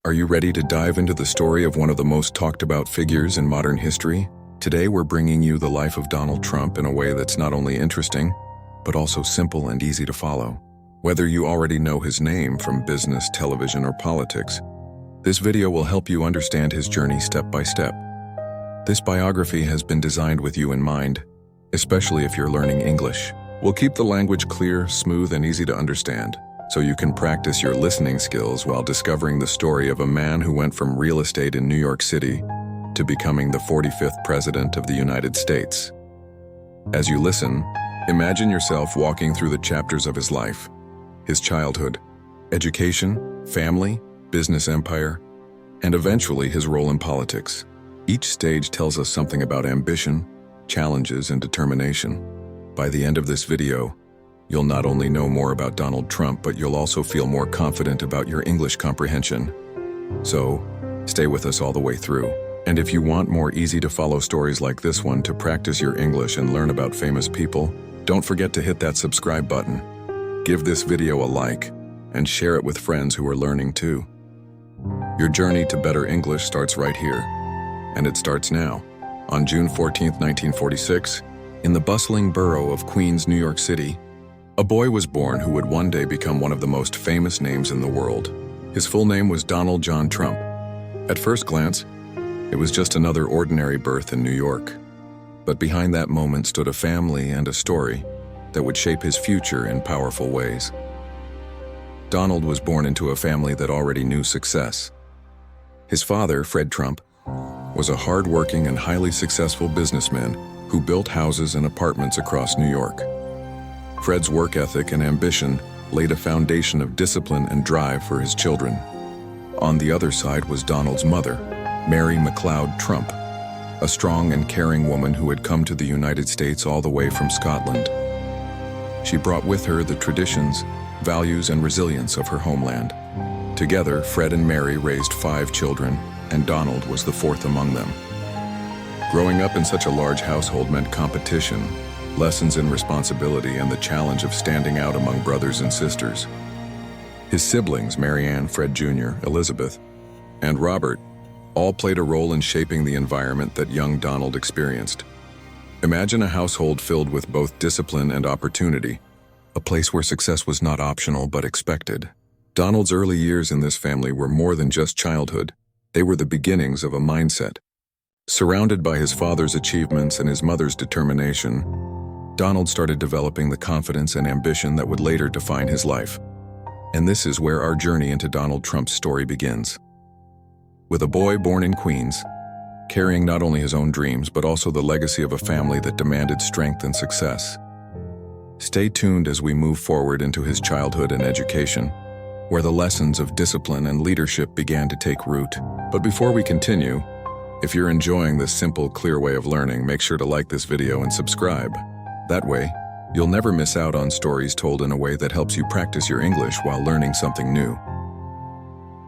Are you ready to dive into the story of one of the most talked about figures in modern history? Today we're bringing you the life of Donald Trump in a way that's not only interesting, but also simple and easy to follow. Whether you already know his name from business, television, or politics, this video will help you understand his journey step by step. This biography has been designed with you in mind, especially if you're learning English. We'll keep the language clear, smooth, and easy to understand, so you can practice your listening skills while discovering the story of a man who went from real estate in New York City to becoming the 45th President of the United States. As you listen, imagine yourself walking through the chapters of his life, his childhood, education, family, business empire, and eventually his role in politics. Each stage tells us something about ambition, challenges, and determination. By the end of this video, you'll not only know more about Donald Trump, but you'll also feel more confident about your English comprehension. So, stay with us all the way through. And if you want more easy-to-follow stories like this one to practice your English and learn about famous people, don't forget to hit that subscribe button. Give this video a like, and share it with friends who are learning too. Your journey to better English starts right here, and it starts now. On June 14, 1946, in the bustling borough of Queens, New York City, a boy was born who would one day become one of the most famous names in the world. His full name was Donald John Trump. At first glance, it was just another ordinary birth in New York. But behind that moment stood a family and a story that would shape his future in powerful ways. Donald was born into a family that already knew success. His father, Fred Trump, was a hard-working and highly successful businessman who built houses and apartments across New York. Fred's work ethic and ambition laid a foundation of discipline and drive for his children. On the other side was Donald's mother, Mary McLeod Trump, a strong and caring woman who had come to the United States all the way from Scotland. She brought with her the traditions, values, and resilience of her homeland. Together, Fred and Mary raised 5 children, and Donald was the 4th among them. Growing up in such a large household meant competition, lessons in responsibility, and the challenge of standing out among brothers and sisters. His siblings, Mary Ann, Fred Jr., Elizabeth, and Robert, all played a role in shaping the environment that young Donald experienced. Imagine a household filled with both discipline and opportunity, a place where success was not optional but expected. Donald's early years in this family were more than just childhood. They were the beginnings of a mindset. Surrounded by his father's achievements and his mother's determination, Donald started developing the confidence and ambition that would later define his life. And this is where our journey into Donald Trump's story begins. With a boy born in Queens, carrying not only his own dreams but also the legacy of a family that demanded strength and success. Stay tuned as we move forward into his childhood and education, where the lessons of discipline and leadership began to take root. But before we continue, if you're enjoying this simple, clear way of learning, make sure to like this video and subscribe. That way, you'll never miss out on stories told in a way that helps you practice your English while learning something new.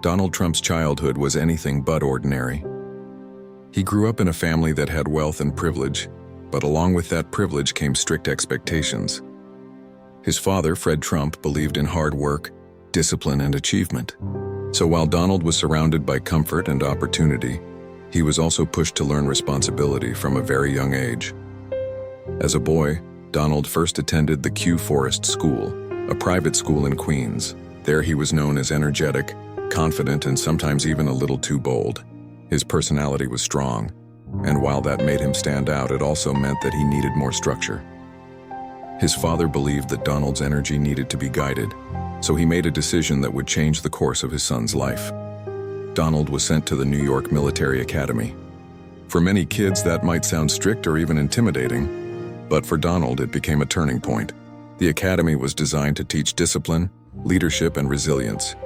Donald Trump's childhood was anything but ordinary. He grew up in a family that had wealth and privilege, but along with that privilege came strict expectations. His father, Fred Trump, believed in hard work, discipline, and achievement. So while Donald was surrounded by comfort and opportunity, he was also pushed to learn responsibility from a very young age. As a boy, Donald first attended the Kew Forest School, a private school in Queens. There he was known as energetic, confident, and sometimes even a little too bold. His personality was strong, and while that made him stand out, it also meant that he needed more structure. His father believed that Donald's energy needed to be guided, so he made a decision that would change the course of his son's life. Donald was sent to the New York Military Academy. For many kids, that might sound strict or even intimidating, but for Donald, it became a turning point. The academy was designed to teach discipline, leadership, and resilience.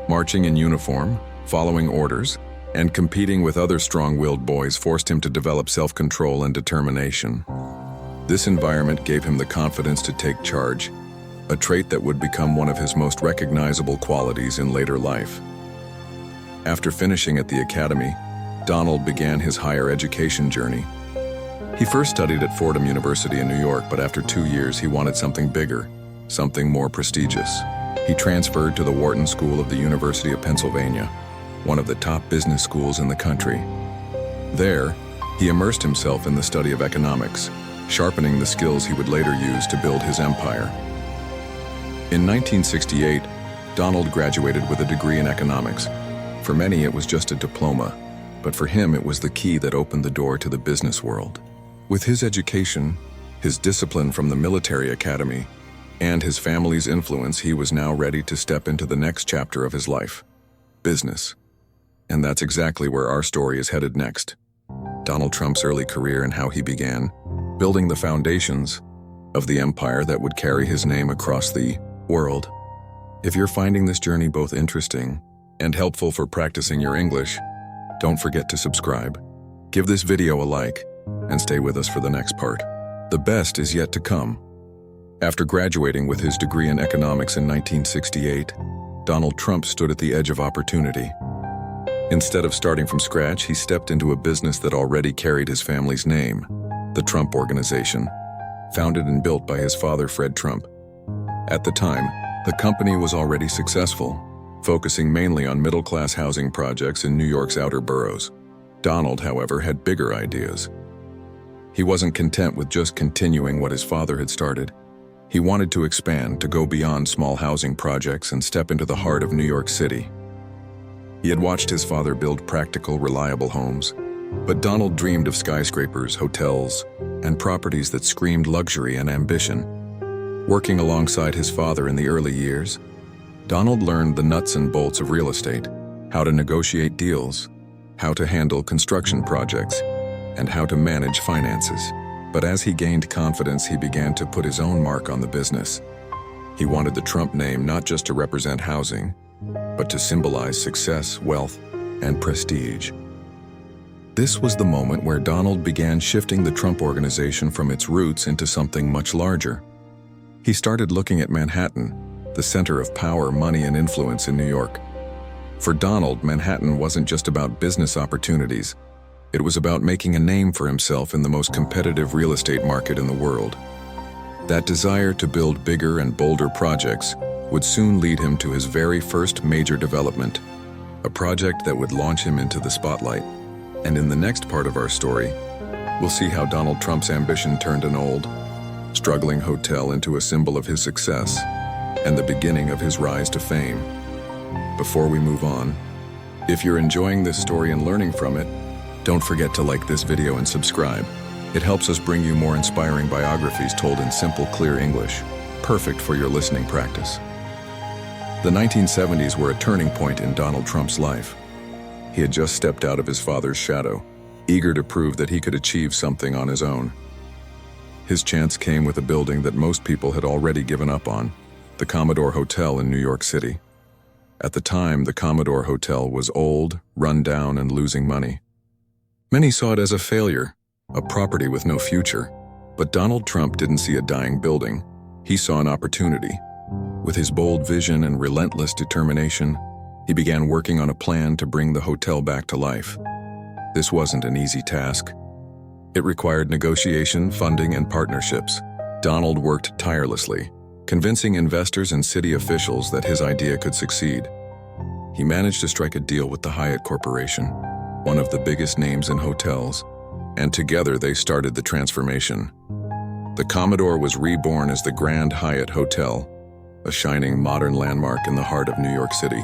Marching in uniform, following orders, and competing with other strong-willed boys forced him to develop self-control and determination. This environment gave him the confidence to take charge, a trait that would become one of his most recognizable qualities in later life. After finishing at the academy, Donald began his higher education journey. He first studied at Fordham University in New York, but after 2 years he wanted something bigger, something more prestigious. He transferred to the Wharton School of the University of Pennsylvania. one of the top business schools in the country. There, he immersed himself in the study of economics, sharpening the skills he would later use to build his empire. In 1968, Donald graduated with a degree in economics. For many, it was just a diploma, but for him, it was the key that opened the door to the business world. With his education, his discipline from the military academy, and his family's influence, he was now ready to step into the next chapter of his life: business. And that's exactly where our story is headed next. Donald Trump's early career and how he began building the foundations of the empire that would carry his name across the world. If you're finding this journey both interesting and helpful for practicing your English, don't forget to subscribe, give this video a like, and stay with us for the next part. The best is yet to come. After graduating with his degree in economics in 1968, Donald Trump stood at the edge of opportunity. Instead of starting from scratch, he stepped into a business that already carried his family's name, the Trump Organization, founded and built by his father, Fred Trump. At the time, the company was already successful, focusing mainly on middle-class housing projects in New York's outer boroughs. Donald, however, had bigger ideas. He wasn't content with just continuing what his father had started. He wanted to expand, to go beyond small housing projects and step into the heart of New York City. He had watched his father build practical, reliable homes, but Donald dreamed of skyscrapers, hotels, and properties that screamed luxury and ambition. Working alongside his father in the early years, Donald learned the nuts and bolts of real estate, how to negotiate deals, how to handle construction projects, and how to manage finances. But as he gained confidence, he began to put his own mark on the business. He wanted the Trump name not just to represent housing, but to symbolize success, wealth, and prestige. This was the moment where Donald began shifting the Trump Organization from its roots into something much larger. He started looking at Manhattan, the center of power, money, and influence in New York. For Donald, Manhattan wasn't just about business opportunities. It was about making a name for himself in the most competitive real estate market in the world. That desire to build bigger and bolder projects would soon lead him to his very first major development, a project that would launch him into the spotlight. And in the next part of our story, we'll see how Donald Trump's ambition turned an old, struggling hotel into a symbol of his success and the beginning of his rise to fame. Before we move on, if you're enjoying this story and learning from it, don't forget to like this video and subscribe. It helps us bring you more inspiring biographies told in simple, clear English, perfect for your listening practice. The 1970s were a turning point in Donald Trump's life. He had just stepped out of his father's shadow, eager to prove that he could achieve something on his own. His chance came with a building that most people had already given up on, the Commodore Hotel in New York City. At the time, the Commodore Hotel was old, run down, and losing money. Many saw it as a failure, a property with no future. But Donald Trump didn't see a dying building. He saw an opportunity. With his bold vision and relentless determination, he began working on a plan to bring the hotel back to life. This wasn't an easy task. It required negotiation, funding, and partnerships. Donald worked tirelessly, convincing investors and city officials that his idea could succeed. He managed to strike a deal with the Hyatt Corporation, one of the biggest names in hotels, and together they started the transformation. The Commodore was reborn as the Grand Hyatt Hotel, a shining modern landmark in the heart of New York City.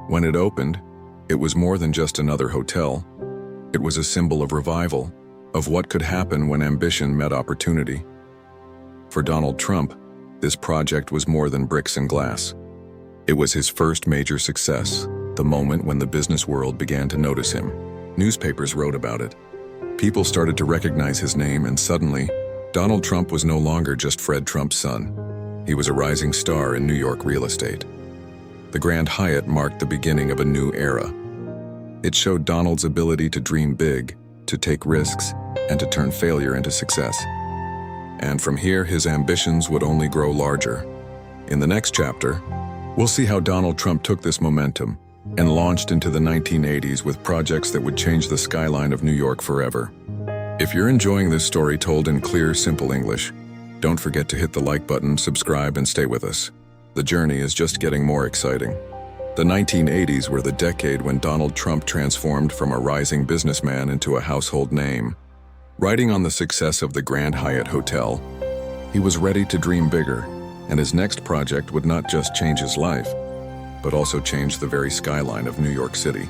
When it opened, it was more than just another hotel. It was a symbol of revival, of what could happen when ambition met opportunity. For Donald Trump, this project was more than bricks and glass. It was his first major success, the moment when the business world began to notice him. Newspapers wrote about it. People started to recognize his name, and suddenly, Donald Trump was no longer just Fred Trump's son. He was a rising star in New York real estate. The Grand Hyatt marked the beginning of a new era. It showed Donald's ability to dream big, to take risks, and to turn failure into success. And from here, his ambitions would only grow larger. In the next chapter, we'll see how Donald Trump took this momentum and launched into the 1980s with projects that would change the skyline of New York forever. If you're enjoying this story told in clear, simple English, don't forget to hit the like button, subscribe, and stay with us. The journey is just getting more exciting. The 1980s were the decade when Donald Trump transformed from a rising businessman into a household name. Riding on the success of the Grand Hyatt Hotel, he was ready to dream bigger, and his next project would not just change his life, but also change the very skyline of New York City.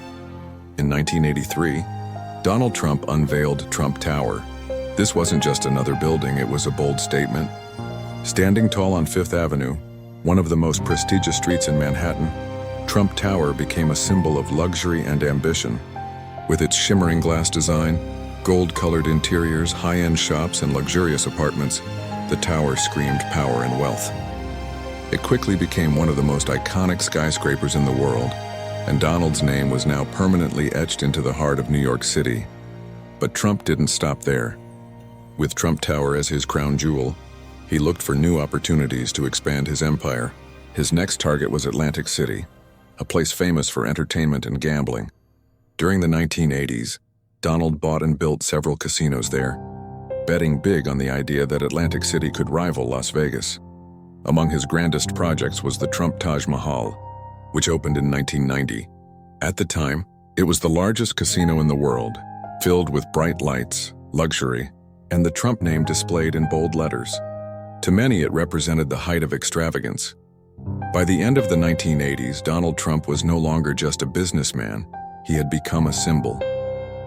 In 1983, Donald Trump unveiled Trump Tower. This wasn't just another building, it was a bold statement. Standing tall on Fifth Avenue, one of the most prestigious streets in Manhattan, Trump Tower became a symbol of luxury and ambition. With its shimmering glass design, gold-colored interiors, high-end shops, and luxurious apartments, the tower screamed power and wealth. It quickly became one of the most iconic skyscrapers in the world, and Donald's name was now permanently etched into the heart of New York City. But Trump didn't stop there. With Trump Tower as his crown jewel, he looked for new opportunities to expand his empire. His next target was Atlantic City, a place famous for entertainment and gambling. During the 1980s, Donald bought and built several casinos there, betting big on the idea that Atlantic City could rival Las Vegas. Among his grandest projects was the Trump Taj Mahal, which opened in 1990. At the time, it was the largest casino in the world, filled with bright lights, luxury, and the Trump name displayed in bold letters. To many, it represented the height of extravagance. By the end of the 1980s, Donald Trump was no longer just a businessman. He had become a symbol.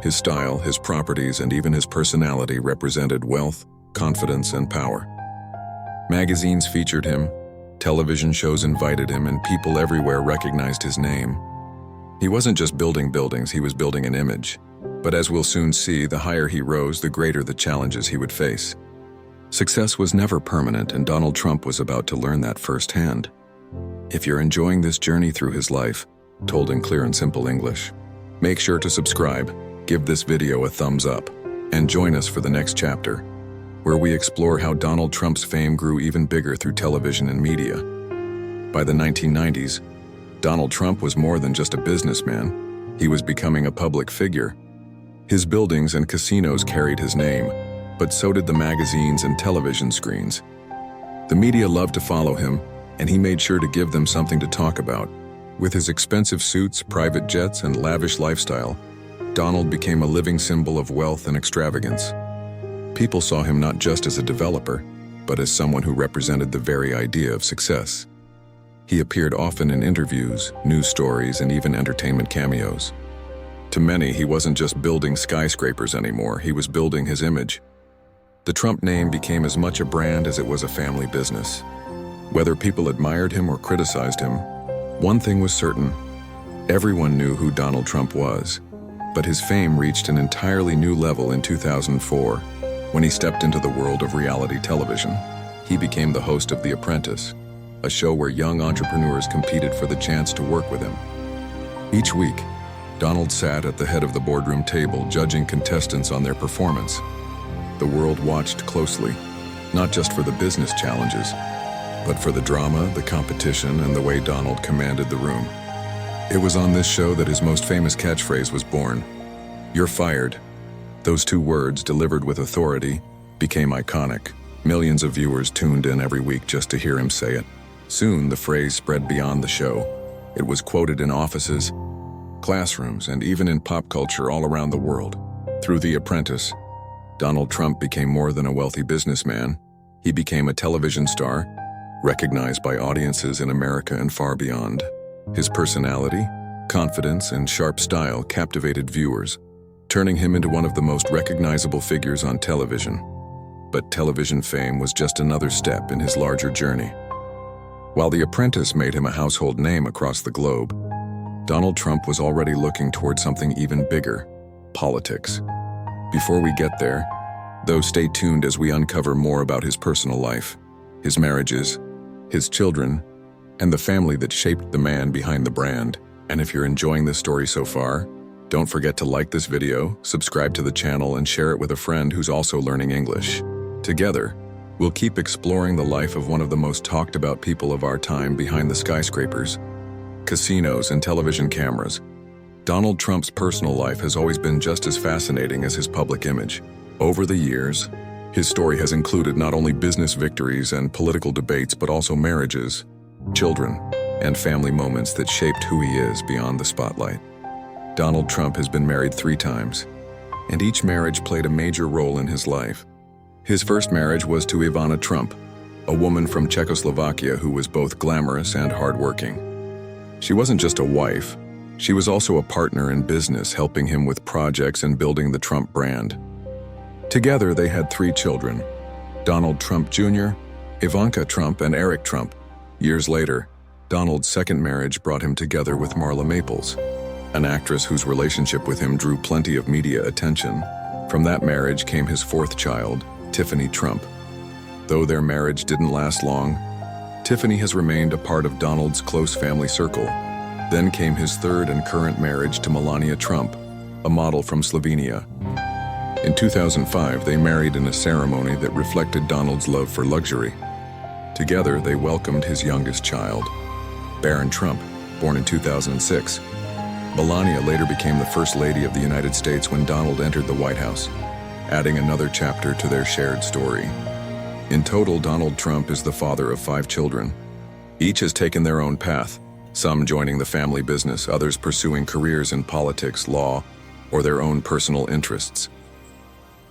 His style, his properties, and even his personality represented wealth, confidence, and power. Magazines featured him, television shows invited him, and people everywhere recognized his name. He wasn't just building buildings, he was building an image. But as we'll soon see, the higher he rose, the greater the challenges he would face. Success was never permanent, and Donald Trump was about to learn that firsthand. If you're enjoying this journey through his life, told in clear and simple English, make sure to subscribe, give this video a thumbs up, and join us for the next chapter, where we explore how Donald Trump's fame grew even bigger through television and media. By the 1990s, Donald Trump was more than just a businessman. He was becoming a public figure. His buildings and casinos carried his name, but so did the magazines and television screens. The media loved to follow him, and he made sure to give them something to talk about. With his expensive suits, private jets, and lavish lifestyle, Donald became a living symbol of wealth and extravagance. People saw him not just as a developer, but as someone who represented the very idea of success. He appeared often in interviews, news stories, and even entertainment cameos. To many, he wasn't just building skyscrapers anymore, he was building his image. The Trump name became as much a brand as it was a family business. Whether people admired him or criticized him, one thing was certain: everyone knew who Donald Trump was. But his fame reached an entirely new level in 2004, when he stepped into the world of reality television. He became the host of The Apprentice, a show where young entrepreneurs competed for the chance to work with him. Each week, Donald sat at the head of the boardroom table, judging contestants on their performance. The world watched closely, not just for the business challenges, but for the drama, the competition, and the way Donald commanded the room. It was on this show that his most famous catchphrase was born. "You're fired." Those two words, delivered with authority, became iconic. Millions of viewers tuned in every week just to hear him say it. Soon, the phrase spread beyond the show. It was quoted in offices, classrooms, and even in pop culture all around the world. Through The Apprentice, Donald Trump became more than a wealthy businessman. He became a television star, recognized by audiences in America and far beyond. His personality, confidence, and sharp style captivated viewers, turning him into one of the most recognizable figures on television. But television fame was just another step in his larger journey. While The Apprentice made him a household name across the globe, Donald Trump was already looking toward something even bigger: politics. Before we get there, though, stay tuned as we uncover more about his personal life, his marriages, his children, and the family that shaped the man behind the brand. And if you're enjoying this story so far, don't forget to like this video, subscribe to the channel, and share it with a friend who's also learning English. Together, we'll keep exploring the life of one of the most talked about people of our time behind the skyscrapers, casinos, and television cameras. Donald Trump's personal life has always been just as fascinating as his public image. Over the years, his story has included not only business victories and political debates, but also marriages, children, and family moments that shaped who he is beyond the spotlight. Donald Trump has been married 3 times, and each marriage played a major role in his life. His first marriage was to Ivana Trump, a woman from Czechoslovakia who was both glamorous and hardworking. She wasn't just a wife, she was also a partner in business, helping him with projects and building the Trump brand. Together, they had 3 children: Donald Trump Jr., Ivanka Trump, and Eric Trump. Years later, Donald's second marriage brought him together with Marla Maples, an actress whose relationship with him drew plenty of media attention. From that marriage came his 4th child, Tiffany Trump. Though their marriage didn't last long, Tiffany has remained a part of Donald's close family circle. Then came his 3rd and current marriage to Melania Trump, a model from Slovenia. In 2005, they married in a ceremony that reflected Donald's love for luxury. Together, they welcomed his youngest child, Barron Trump, born in 2006. Melania later became the First Lady of the United States when Donald entered the White House, adding another chapter to their shared story. In total, Donald Trump is the father of 5 children. Each has taken their own path, some joining the family business, others pursuing careers in politics, law, or their own personal interests.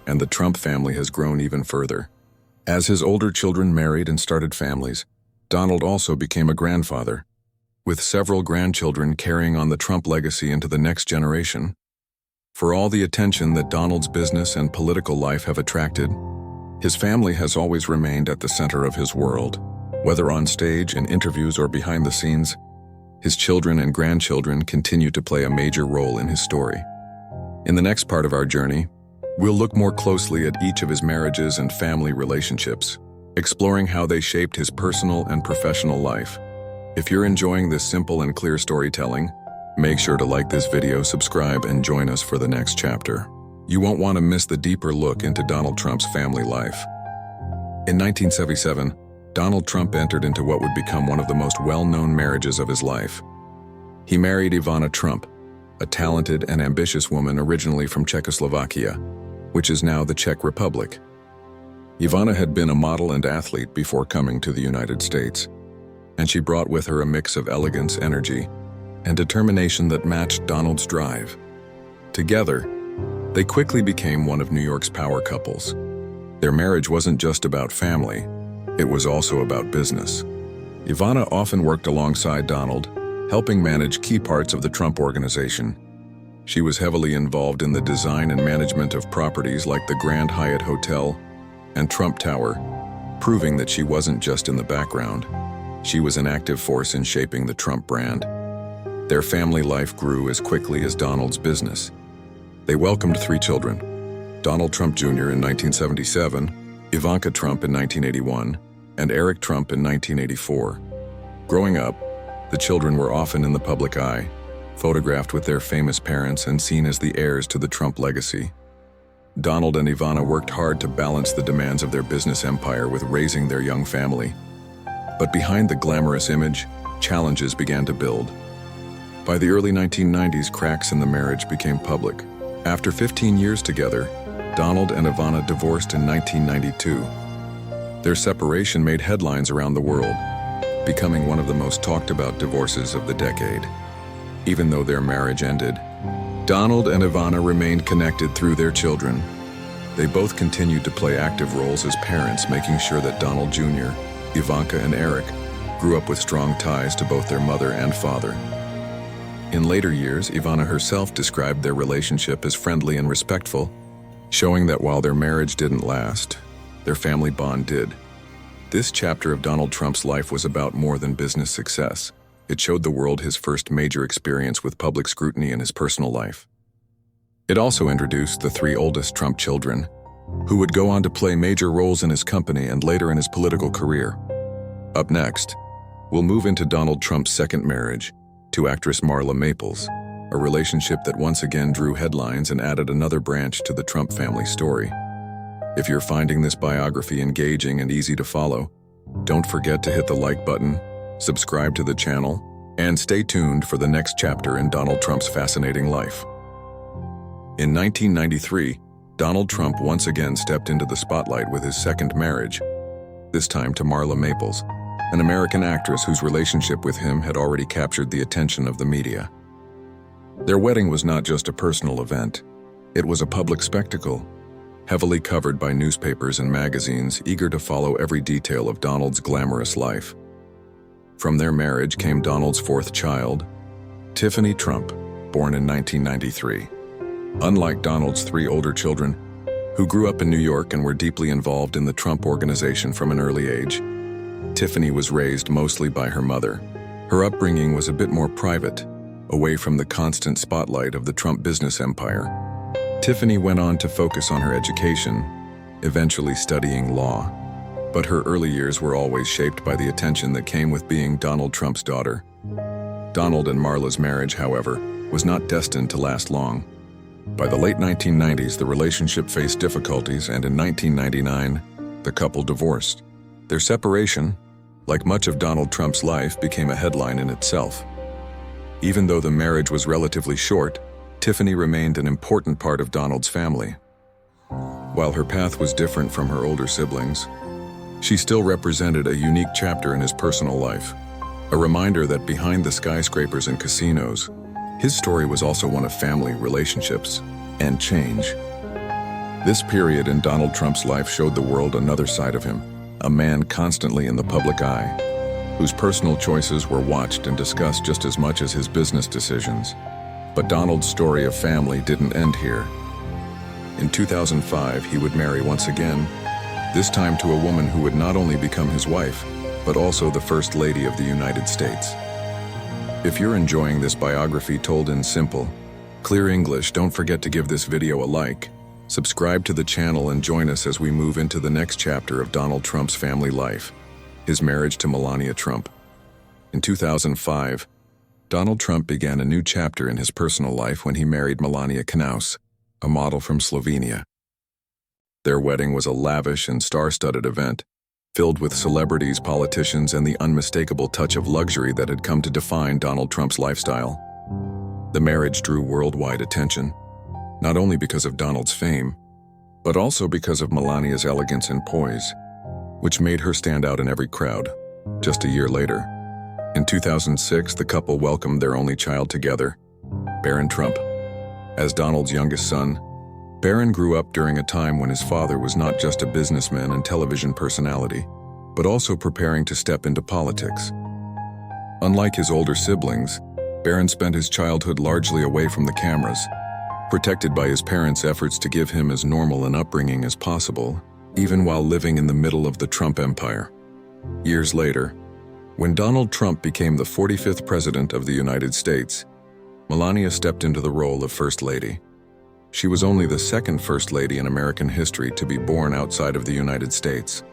And the Trump family has grown even further. As his older children married and started families, Donald also became a grandfather, with several grandchildren carrying on the Trump legacy into the next generation. For all the attention that Donald's business and political life have attracted, his family has always remained at the center of his world. Whether on stage, in interviews, or behind the scenes, his children and grandchildren continue to play a major role in his story. In the next part of our journey, we'll look more closely at each of his marriages and family relationships, exploring how they shaped his personal and professional life. If you're enjoying this simple and clear storytelling, make sure to like this video, subscribe, and join us for the next chapter. You won't want to miss the deeper look into Donald Trump's family life. In 1977, Donald Trump entered into what would become one of the most well-known marriages of his life. He married Ivana Trump, a talented and ambitious woman originally from Czechoslovakia, which is now the Czech Republic. Ivana had been a model and athlete before coming to the United States, and she brought with her a mix of elegance, energy, and determination that matched Donald's drive. Together, they quickly became one of New York's power couples. Their marriage wasn't just about family, it was also about business. Ivana often worked alongside Donald, helping manage key parts of the Trump organization. She was heavily involved in the design and management of properties like the Grand Hyatt Hotel and Trump Tower, proving that she wasn't just in the background. She was an active force in shaping the Trump brand. Their family life grew as quickly as Donald's business. They welcomed 3 children: Donald Trump Jr. in 1977, Ivanka Trump in 1981, and Eric Trump in 1984. Growing up, the children were often in the public eye, photographed with their famous parents and seen as the heirs to the Trump legacy. Donald and Ivana worked hard to balance the demands of their business empire with raising their young family. But behind the glamorous image, challenges began to build. By the early 1990s, cracks in the marriage became public. After 15 years together, Donald and Ivana divorced in 1992. Their separation made headlines around the world, becoming one of the most talked about divorces of the decade. Even though their marriage ended, Donald and Ivana remained connected through their children. They both continued to play active roles as parents, making sure that Donald Jr., Ivanka, and Eric grew up with strong ties to both their mother and father. In later years, Ivana herself described their relationship as friendly and respectful, showing that while their marriage didn't last, their family bond did. This chapter of Donald Trump's life was about more than business success. It showed the world his first major experience with public scrutiny in his personal life. It also introduced the 3 oldest Trump children, who would go on to play major roles in his company and later in his political career. Up next, we'll move into Donald Trump's second marriage to actress Marla Maples, a relationship that once again drew headlines and added another branch to the Trump family story. If you're finding this biography engaging and easy to follow, don't forget to hit the like button, subscribe to the channel, and stay tuned for the next chapter in Donald Trump's fascinating life. In 1993, Donald Trump once again stepped into the spotlight with his second marriage, this time to Marla Maples, an American actress whose relationship with him had already captured the attention of the media. Their wedding was not just a personal event. It was a public spectacle, heavily covered by newspapers and magazines eager to follow every detail of Donald's glamorous life. From their marriage came Donald's fourth child, Tiffany Trump, born in 1993. Unlike Donald's three older children, who grew up in New York and were deeply involved in the Trump organization from an early age, Tiffany was raised mostly by her mother. Her upbringing was a bit more private, away from the constant spotlight of the Trump business empire. Tiffany went on to focus on her education, eventually studying law. But her early years were always shaped by the attention that came with being Donald Trump's daughter. Donald and Marla's marriage, however, was not destined to last long. By the late 1990s, the relationship faced difficulties, and in 1999, the couple divorced. Their separation, like much of Donald Trump's life, became a headline in itself. Even though the marriage was relatively short, Tiffany remained an important part of Donald's family. While her path was different from her older siblings, she still represented a unique chapter in his personal life, a reminder that behind the skyscrapers and casinos, his story was also one of family, relationships, and change. This period in Donald Trump's life showed the world another side of him, a man constantly in the public eye, whose personal choices were watched and discussed just as much as his business decisions. But Donald's story of family didn't end here. In 2005, he would marry once again, this time to a woman who would not only become his wife, but also the First Lady of the United States. If you're enjoying this biography told in simple, clear English, don't forget to give this video a like, subscribe to the channel, and join us as we move into the next chapter of Donald Trump's family life, his marriage to Melania Trump. In 2005, Donald Trump began a new chapter in his personal life when he married Melania Knaus, a model from Slovenia. Their wedding was a lavish and star-studded event, filled with celebrities, politicians, and the unmistakable touch of luxury that had come to define Donald Trump's lifestyle. The marriage drew worldwide attention, not only because of Donald's fame, but also because of Melania's elegance and poise, which made her stand out in every crowd. Just a year later, in 2006, the couple welcomed their only child together, Barron Trump. As Donald's youngest son, Barron grew up during a time when his father was not just a businessman and television personality, but also preparing to step into politics. Unlike his older siblings, Barron spent his childhood largely away from the cameras, protected by his parents' efforts to give him as normal an upbringing as possible, even while living in the middle of the Trump empire. Years later, when Donald Trump became the 45th President of the United States, Melania stepped into the role of First Lady. She was only the second First Lady in American history to be born outside of the United States,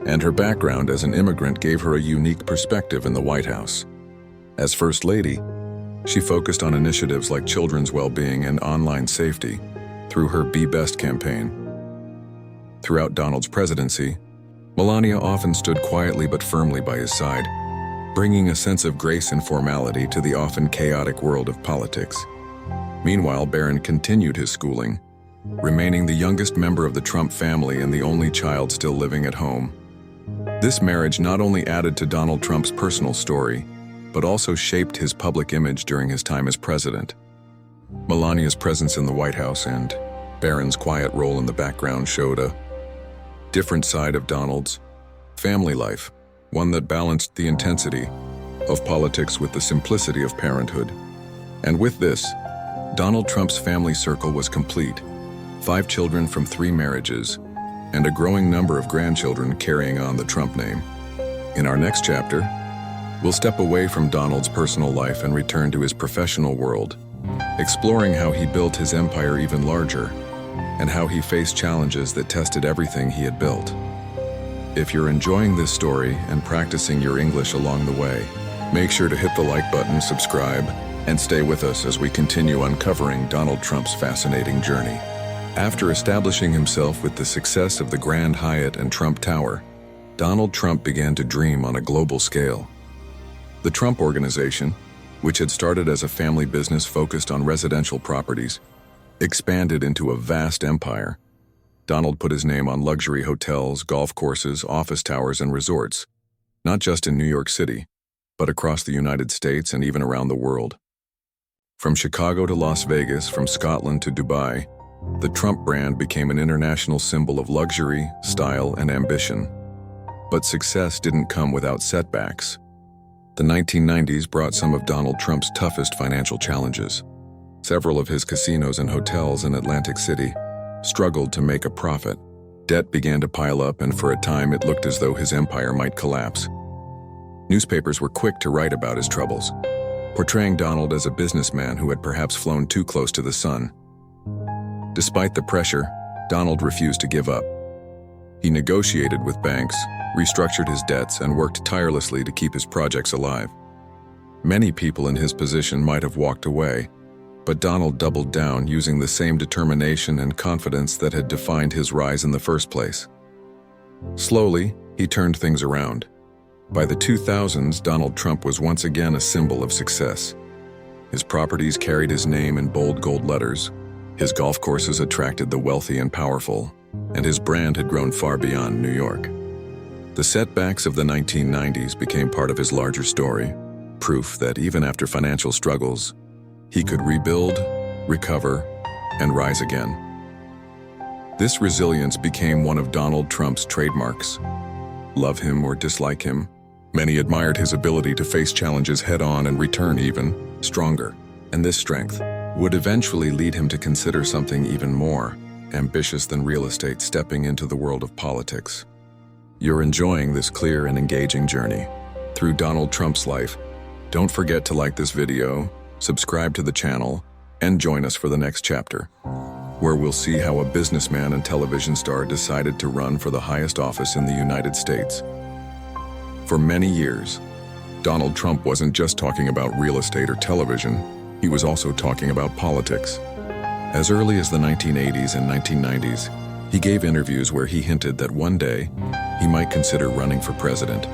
and her background as an immigrant gave her a unique perspective in the White House. As First Lady, she focused on initiatives like children's well-being and online safety through her Be Best campaign. Throughout Donald's presidency, Melania often stood quietly but firmly by his side, bringing a sense of grace and formality to the often chaotic world of politics. Meanwhile, Barron continued his schooling, remaining the youngest member of the Trump family and the only child still living at home. This marriage not only added to Donald Trump's personal story, but also shaped his public image during his time as president. Melania's presence in the White House and Barron's quiet role in the background showed a different side of Donald's family life, one that balanced the intensity of politics with the simplicity of parenthood. And with this, Donald Trump's family circle was complete, 5 children from 3 marriages, and a growing number of grandchildren carrying on the Trump name. In our next chapter, we'll step away from Donald's personal life and return to his professional world, exploring how he built his empire even larger and how he faced challenges that tested everything he had built. If you're enjoying this story and practicing your English along the way, make sure to hit the like button, subscribe, and stay with us as we continue uncovering Donald Trump's fascinating journey. After establishing himself with the success of the Grand Hyatt and Trump Tower, Donald Trump began to dream on a global scale. The Trump Organization, which had started as a family business focused on residential properties, expanded into a vast empire. Donald put his name on luxury hotels, golf courses, office towers, and resorts, not just in New York City, but across the United States and even around the world. From Chicago to Las Vegas, from Scotland to Dubai, the Trump brand became an international symbol of luxury, style, and ambition. But success didn't come without setbacks. The 1990s brought some of Donald Trump's toughest financial challenges. Several of his casinos and hotels in Atlantic City struggled to make a profit. Debt began to pile up, and for a time it looked as though his empire might collapse. Newspapers were quick to write about his troubles, portraying Donald as a businessman who had perhaps flown too close to the sun. Despite the pressure, Donald refused to give up. He negotiated with banks, restructured his debts, and worked tirelessly to keep his projects alive. Many people in his position might have walked away, but Donald doubled down, using the same determination and confidence that had defined his rise in the first place. Slowly, he turned things around. By the 2000s, Donald Trump was once again a symbol of success. His properties carried his name in bold gold letters, his golf courses attracted the wealthy and powerful, and his brand had grown far beyond New York. The setbacks of the 1990s became part of his larger story, proof that even after financial struggles, he could rebuild, recover, and rise again. This resilience became one of Donald Trump's trademarks. Love him or dislike him, many admired his ability to face challenges head-on and return even stronger. And this strength would eventually lead him to consider something even more ambitious than real estate, stepping into the world of politics. You're enjoying this clear and engaging journey through Donald Trump's life. Don't forget to like this video, subscribe to the channel, and join us for the next chapter, where we'll see how a businessman and television star decided to run for the highest office in the United States. For many years, Donald Trump wasn't just talking about real estate or television, he was also talking about politics. As early as the 1980s and 1990s, he gave interviews where he hinted that one day he might consider running for president.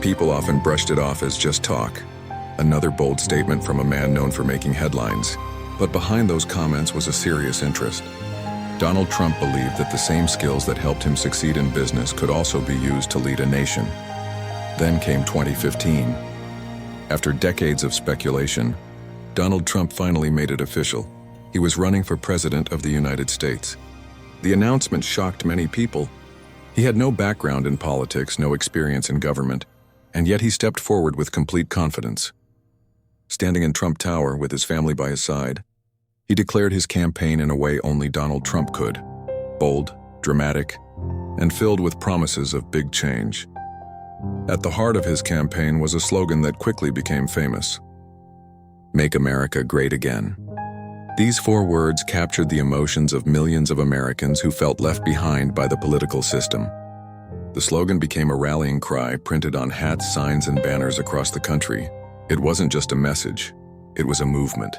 People often brushed it off as just talk, another bold statement from a man known for making headlines. But behind those comments was a serious interest. Donald Trump believed that the same skills that helped him succeed in business could also be used to lead a nation. Then came 2015. After decades of speculation, Donald Trump finally made it official. He was running for president of the United States. The announcement shocked many people. He had no background in politics, no experience in government, and yet he stepped forward with complete confidence. Standing in Trump Tower with his family by his side, he declared his campaign in a way only Donald Trump could: bold, dramatic, and filled with promises of big change. At the heart of his campaign was a slogan that quickly became famous: "Make America Great Again." These 4 words captured the emotions of millions of Americans who felt left behind by the political system. The slogan became a rallying cry printed on hats, signs, and banners across the country. It wasn't just a message, it was a movement.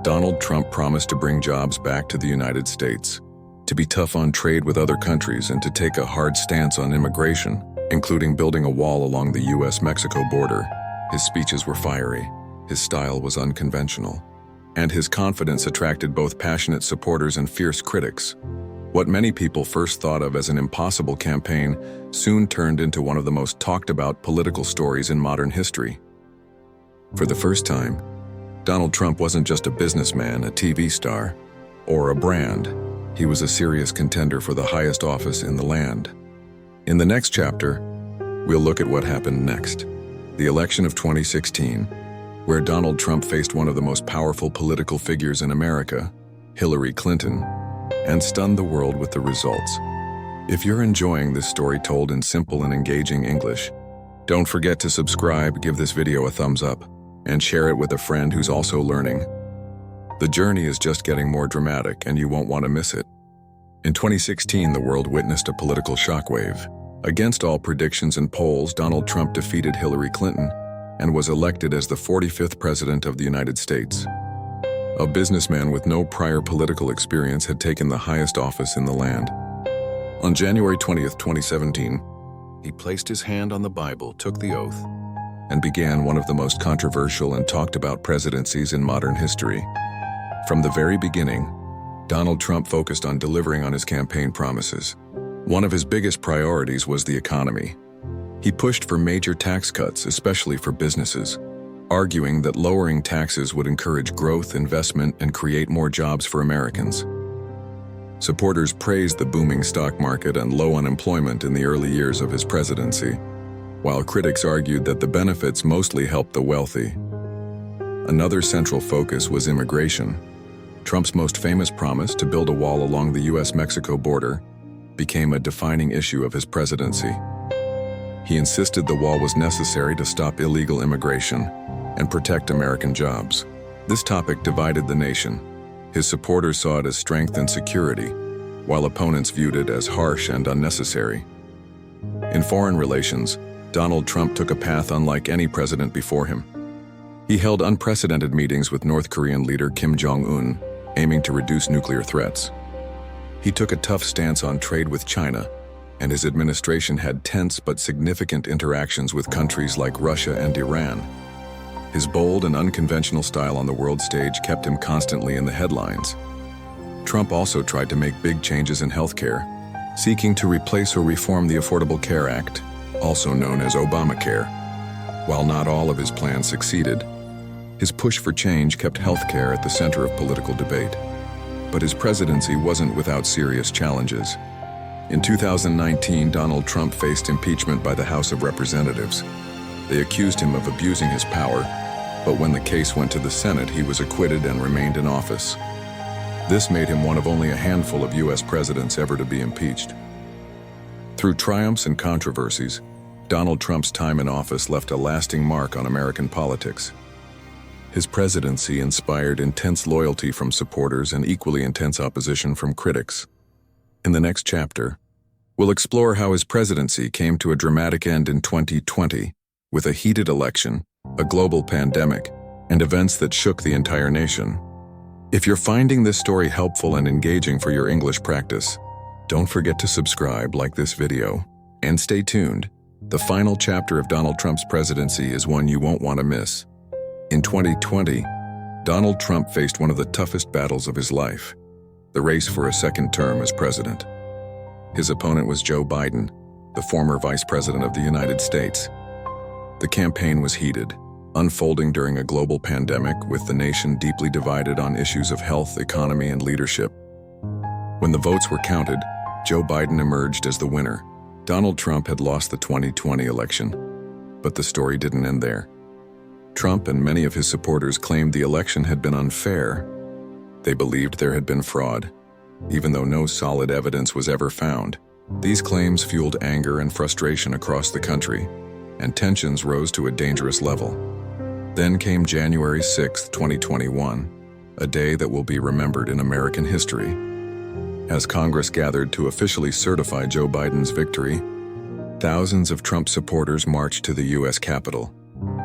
Donald Trump promised to bring jobs back to the United States, to be tough on trade with other countries, and to take a hard stance on immigration, including building a wall along the US-Mexico border. His speeches were fiery, his style was unconventional, and his confidence attracted both passionate supporters and fierce critics. What many people first thought of as an impossible campaign soon turned into one of the most talked-about political stories in modern history. For the first time, Donald Trump wasn't just a businessman, a TV star, or a brand. He was a serious contender for the highest office in the land. In the next chapter, we'll look at what happened next. The election of 2016, where Donald Trump faced one of the most powerful political figures in America, Hillary Clinton, and stunned the world with the results. If you're enjoying this story told in simple and engaging English, don't forget to subscribe, give this video a thumbs up, and share it with a friend who's also learning. The journey is just getting more dramatic, and you won't want to miss it. In 2016, the world witnessed a political shockwave. Against all predictions and polls, Donald Trump defeated Hillary Clinton and was elected as the 45th President of the United States. A businessman with no prior political experience had taken the highest office in the land. On January 20th, 2017, he placed his hand on the Bible, took the oath, and began one of the most controversial and talked-about presidencies in modern history. From the very beginning, Donald Trump focused on delivering on his campaign promises. One of his biggest priorities was the economy. He pushed for major tax cuts, especially for businesses, arguing that lowering taxes would encourage growth, investment, and create more jobs for Americans. Supporters praised the booming stock market and low unemployment in the early years of his presidency, while critics argued that the benefits mostly helped the wealthy. Another central focus was immigration. Trump's most famous promise to build a wall along the US-Mexico border became a defining issue of his presidency. He insisted the wall was necessary to stop illegal immigration and protect American jobs. This topic divided the nation. His supporters saw it as strength and security, while opponents viewed it as harsh and unnecessary. In foreign relations, Donald Trump took a path unlike any president before him. He held unprecedented meetings with North Korean leader Kim Jong-un, aiming to reduce nuclear threats. He took a tough stance on trade with China, and his administration had tense but significant interactions with countries like Russia and Iran. His bold and unconventional style on the world stage kept him constantly in the headlines. Trump also tried to make big changes in healthcare, seeking to replace or reform the Affordable Care Act, also known as Obamacare. While not all of his plans succeeded, his push for change kept healthcare at the center of political debate. But his presidency wasn't without serious challenges. In 2019, Donald Trump faced impeachment by the House of Representatives. They accused him of abusing his power, but when the case went to the Senate, he was acquitted and remained in office. This made him one of only a handful of US presidents ever to be impeached. Through triumphs and controversies, Donald Trump's time in office left a lasting mark on American politics. His presidency inspired intense loyalty from supporters and equally intense opposition from critics. In the next chapter, we'll explore how his presidency came to a dramatic end in 2020, with a heated election, a global pandemic, and events that shook the entire nation. If you're finding this story helpful and engaging for your English practice, don't forget to subscribe, like this video, and stay tuned. The final chapter of Donald Trump's presidency is one you won't want to miss. In 2020, Donald Trump faced one of the toughest battles of his life, the race for a second term as president. His opponent was Joe Biden, the former vice president of the United States. The campaign was heated, unfolding during a global pandemic with the nation deeply divided on issues of health, economy, and leadership. When the votes were counted, Joe Biden emerged as the winner. Donald Trump had lost the 2020 election, but the story didn't end there. Trump and many of his supporters claimed the election had been unfair. They believed there had been fraud, even though no solid evidence was ever found. These claims fueled anger and frustration across the country, and tensions rose to a dangerous level. Then came January 6, 2021, a day that will be remembered in American history. As Congress gathered to officially certify Joe Biden's victory, thousands of Trump supporters marched to the U.S. Capitol.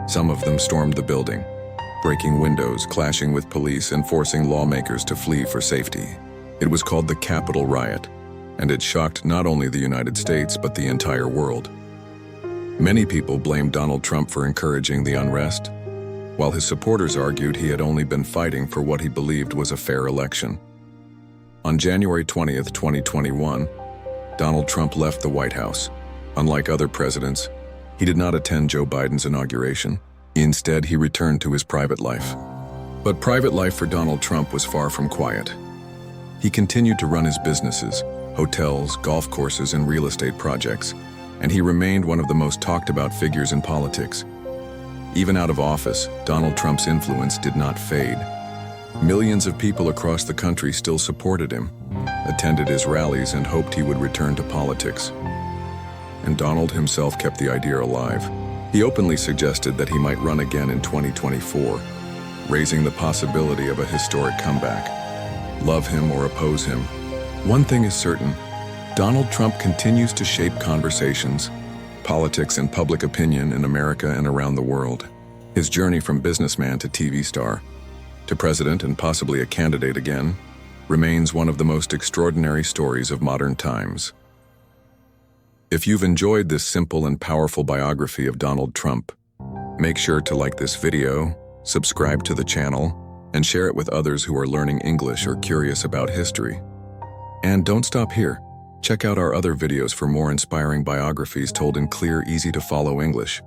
Some of them stormed the building, breaking windows, clashing with police, and forcing lawmakers to flee for safety. It was called the Capitol Riot, and it shocked not only the United States but the entire world. Many people blamed Donald Trump for encouraging the unrest, while his supporters argued he had only been fighting for what he believed was a fair election. On January 20, 2021, Donald Trump left the White House. Unlike other presidents, he did not attend Joe Biden's inauguration. Instead, he returned to his private life. But private life for Donald Trump was far from quiet. He continued to run his businesses, hotels, golf courses, and real estate projects, and he remained one of the most talked about figures in politics. Even out of office, Donald Trump's influence did not fade. Millions of people across the country still supported him, attended his rallies, and hoped he would return to politics. And Donald himself kept the idea alive. He openly suggested that he might run again in 2024, raising the possibility of a historic comeback. Love him or oppose him, one thing is certain: Donald Trump continues to shape conversations, politics, and public opinion in America and around the world. His journey from businessman to TV star, to president and possibly a candidate again, remains one of the most extraordinary stories of modern times. If you've enjoyed this simple and powerful biography of Donald Trump, make sure to like this video, subscribe to the channel, and share it with others who are learning English or curious about history. And don't stop here. Check out our other videos for more inspiring biographies told in clear, easy-to-follow English.